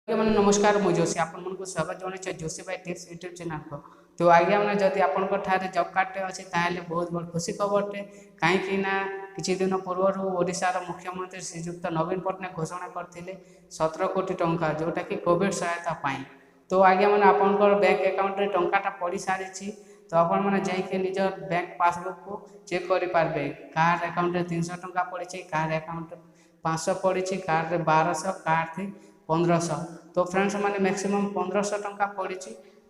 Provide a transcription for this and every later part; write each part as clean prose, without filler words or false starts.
मैंने नमस्कार मुझे जोशी आपको स्वागत जनाऊँ जोशी भाई टिप्स यूट्यूब चैनल को। तो आज्ञा मैंने जदि आपंकर जब कार्ड अच्छे ताहले बहुत बड़ खुशी खबरटे कहीं किसी दिन पूर्वर ओडिशार मुख्यमंत्री श्रीजुक्त नवीन पट्टनायक घोषणा करते 17 कोटी टंका जोटा कि कोविड सहायता पाई। तो आज्ञा मैंने आपंकर बैंक अकाउंट टंकाटा पड़ सारी तो आपण मैंने जाइए निज बैंक पासबुक को चेक करेंगे कार अकाउंट 300 टंका पड़ी कार अकाउंट 500 पड़ी कार 1200 कार थी 1500। तो फ्रेंड्स मैंने मैक्सिमम 1500 टंका पड़ी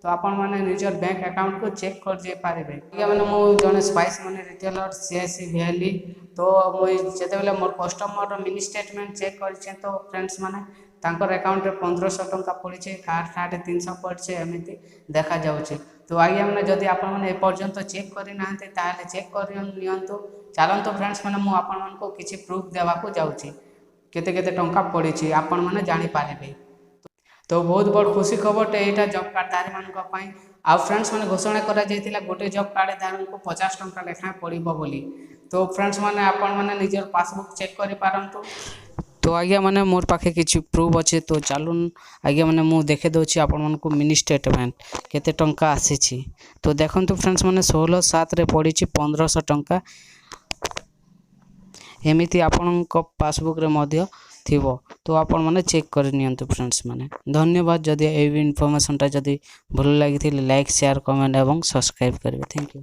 तो आपण मैंने निजर बैंक अकाउंट को चेक कर पारे। मैंने मुझे जड़े स्पाइस मनी रिटेलर सीआईसी भैली तो मुझे जिते मोर कस्टमर मिनी स्टेटमेंट चेक कर तो फ्रेंड्स मैंने तांकर अकाउंट 1500 टंका पड़ी कार 350 पड़ी एमती देखा जाऊँगी। तो आज्ञा मैंने जदि आपने एपर्यंत चेक करना चेक कर नियंतु चलतु फ्रेंड्स मैंने मुझे किसी प्रूफ देवाक जाऊँगी केते केते टंका पड़ी आपण मैंने जानीपारे। तो बहुत बड़ खुशी खबर यहाँ जॉब कार्डधारी मानी आ फ्रेंड्स मैंने घोषणा करा गोटे जॉब कार्डधारी को 50 टंका लेखाएं पड़ो बोली। तो फ्रेंड्स मैंने आपण मैंने निजर पासबुक चेक करि पारंतु। तो आज्ञा मैंने मोर पाखे किसी प्रूफ अच्छे तो चलून आज्ञा मैंने मुझे देखे दूसरी आपण को मिनी स्टेटमेंट केते टंका आसी। तो देखो फ्रेंड्स मैंने 16/7 रे पड़ी 1500 टंका एमती आपण पासबुक रे मध्य थिबो। तो आपण माने चेक कर नियंतु फ्रेंड्स मैंने धन्यवाद। जदि ए इनफॉरमेशनटा जदि भल लगी लाइक शेयर कमेंट एवं सब्सक्राइब करेंगे। Thank you.